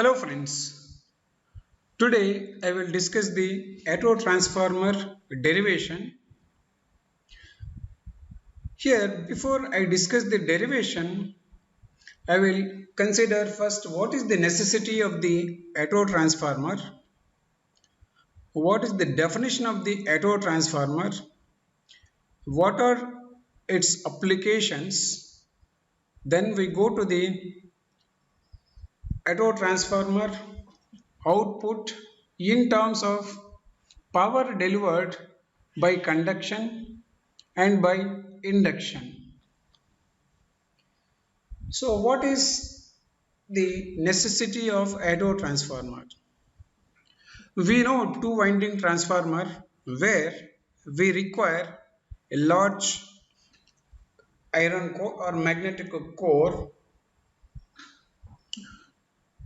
Hello friends, today I will discuss the autotransformer derivation. Here, before I discuss the derivation, I will consider first what is the necessity of the autotransformer, what is the definition of the autotransformer, what are its applications, then we go to the autotransformer output in terms of power delivered by conduction and by induction. So what is the necessity of auto transformer? We know two winding transformer where we require a large iron core or magnetic core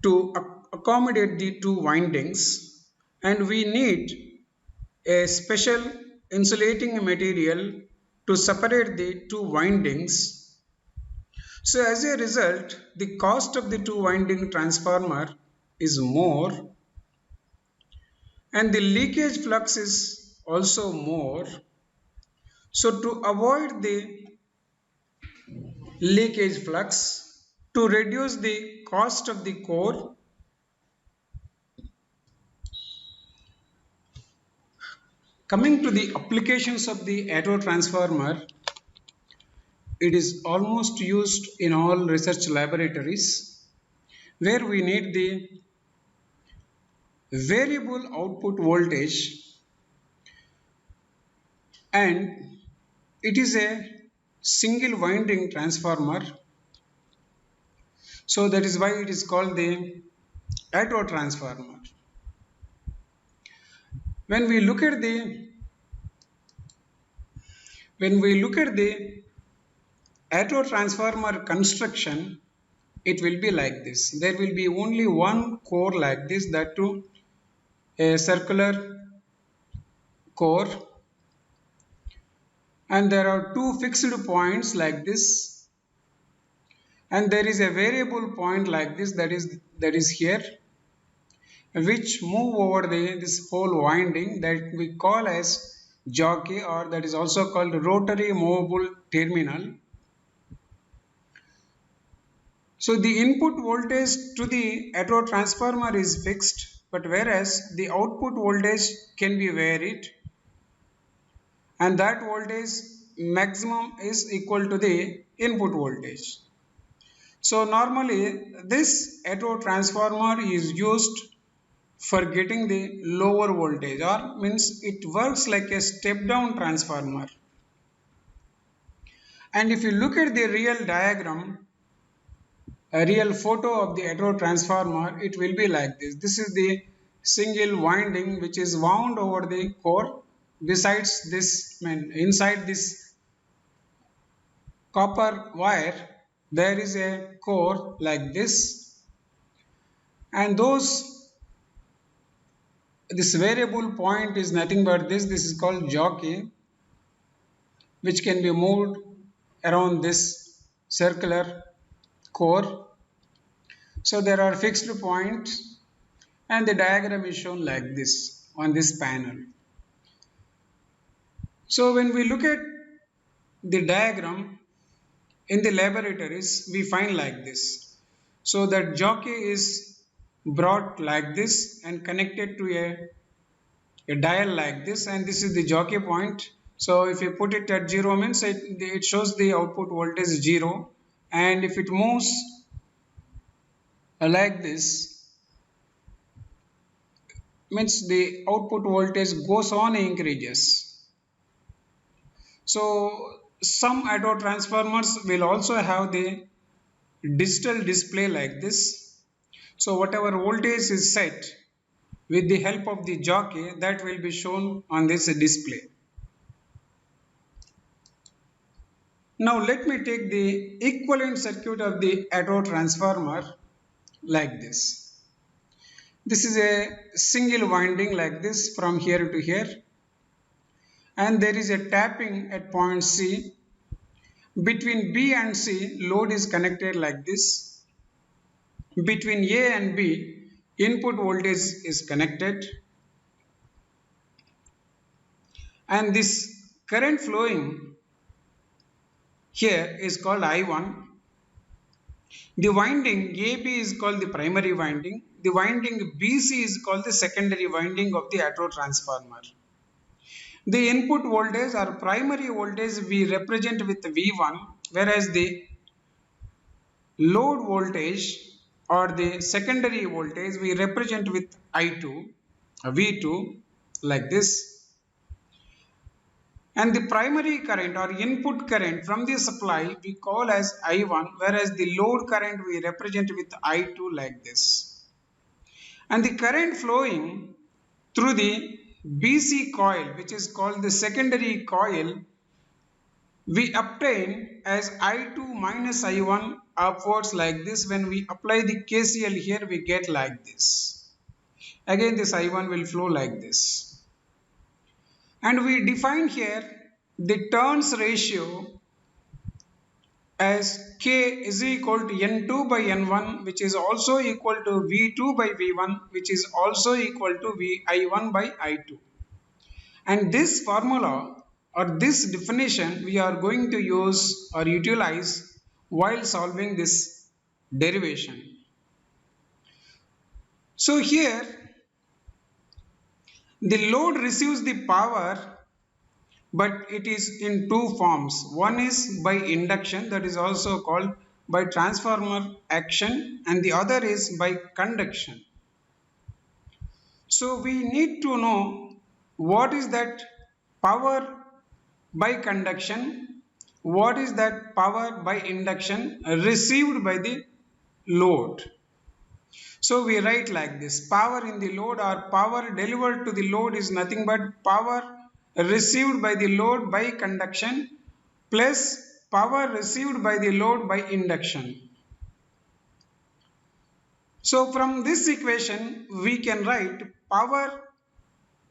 to accommodate the two windings, and we need a special insulating material to separate the two windings. So as a result, the cost of the two winding transformer is more and the leakage flux is also more. So to avoid the leakage flux, to reduce the cost of the core, coming to the applications of the auto transformer, it is almost used in all research laboratories where we need the variable output voltage, and it is a single winding transformer, so that is why it is called the auto transformer. When we look at the auto transformer construction, it will be like this. There will be only one core like this, that too a circular core, and there are two fixed points like this, and there is a variable point like this, that is here, which move over this whole winding, that we call as jockey, or that is also called rotary movable terminal. So the input voltage to the auto transformer is fixed, but whereas the output voltage can be varied, and that voltage maximum is equal to the input voltage. So normally this auto transformer is used for getting the lower voltage, or means it works like a step down transformer. And if you look at the real diagram, a real photo of the auto transformer, it will be like this. This is the single winding which is wound over the core. Besides this, inside this copper wire, there is a core like this, and this variable point is nothing but this is called jockey, which can be moved around this circular core. So there are fixed points, and the diagram is shown like this on this panel. So when we look at the diagram in the laboratories, we find like this. So that jockey is brought like this and connected to a dial like this, and this is the jockey point. So if you put it at 0 means it shows the output voltage 0, and if it moves like this means the output voltage goes on increases. So some auto transformers will also have the digital display like this. So whatever voltage is set with the help of the jockey, that will be shown on this display. Now let me take the equivalent circuit of the auto transformer like this. This is a single winding like this from here to here, and there is a tapping at point C. Between B and C, load is connected like this. Between A and B, input voltage is connected, and this current flowing here is called I1. The winding AB is called the primary winding. The winding BC is called the secondary winding of the auto transformer. The input voltage or primary voltage we represent with V1, whereas the load voltage or the secondary voltage we represent with I2, V2, like this. And the primary current or input current from the supply we call as I1, whereas the load current we represent with I2, like this. And the current flowing through the BC coil, which is called the secondary coil, we obtain as I2 minus I1 upwards, like this. When we apply the KCL here, we get like this. Again, this I1 will flow like this. And we define here the turns ratio as K is equal to N2 by N1, which is also equal to V2 by V1, which is also equal to I1 by I2. And this formula or this definition we are going to use or utilize while solving this derivation. So here the load receives the power, but it is in two forms. One is by induction, that is also called by transformer action, and the other is by conduction. So we need to know what is that power by conduction, what is that power by induction received by the load. So we write like this: power in the load or power delivered to the load is nothing but power received by the load by conduction plus power received by the load by induction. So from this equation we can write power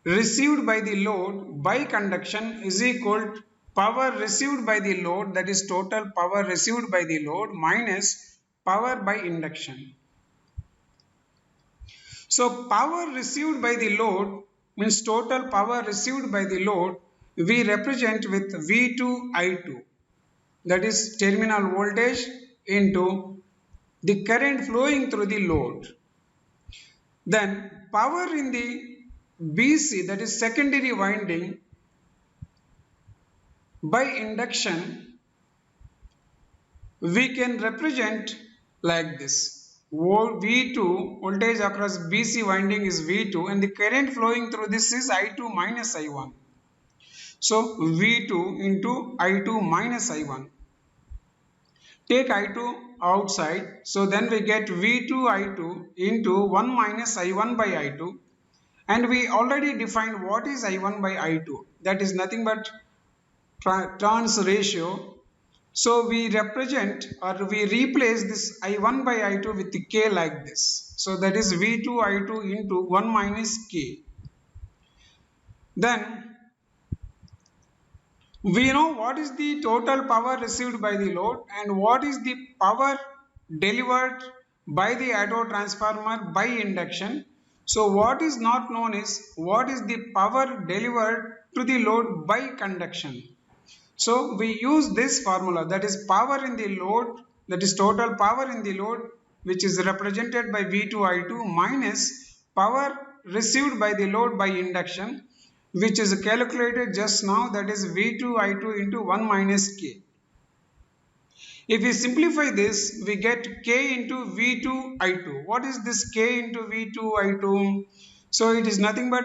received by the load by conduction is equal to power received by the load, that is total power received by the load, minus power by induction. So power received by the load means total power received by the load we represent with V2 I2, that is terminal voltage into the current flowing through the load. Then power in the BC, that is secondary winding, by induction we can represent like this: V2, voltage across BC winding is V2, and the current flowing through this is I2 minus I1. So V2 into I2 minus I1. Take I2 outside, so then we get V2 I2 into 1 minus I1 by I2, and we already defined what is I1 by I2, that is nothing but turns ratio. So we represent or we replace this I1 by I2 with K like this. So that is V2 I2 into 1 minus K. Then we know what is the total power received by the load and what is the power delivered by the auto transformer by induction. So what is not known is what is the power delivered to the load by conduction. So we use this formula, that is power in the load, that is total power in the load, which is represented by V2 I2, minus power received by the load by induction, which is calculated just now, that is V2 I2 into 1 minus K. If we simplify this, we get K into V2 I2. What is this K into V2 I2? So it is nothing but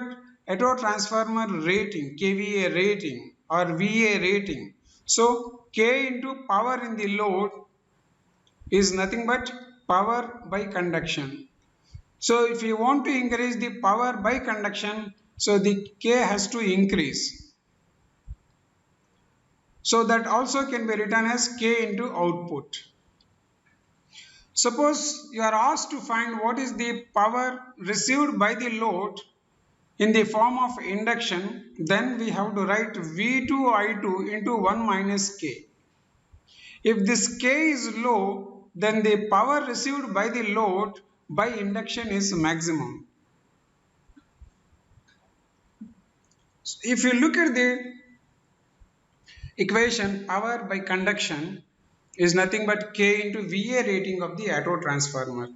auto transformer rating, KVA rating or VA rating. So K into power in the load is nothing but power by conduction. So if you want to increase the power by conduction, so the K has to increase. So that also can be written as K into output. Suppose you are asked to find what is the power received by the load in the form of induction, then we have to write V2 I2 into 1 minus K. If this K is low, then the power received by the load by induction is maximum. If you look at the equation, power by conduction is nothing but K into VA rating of the auto transformer.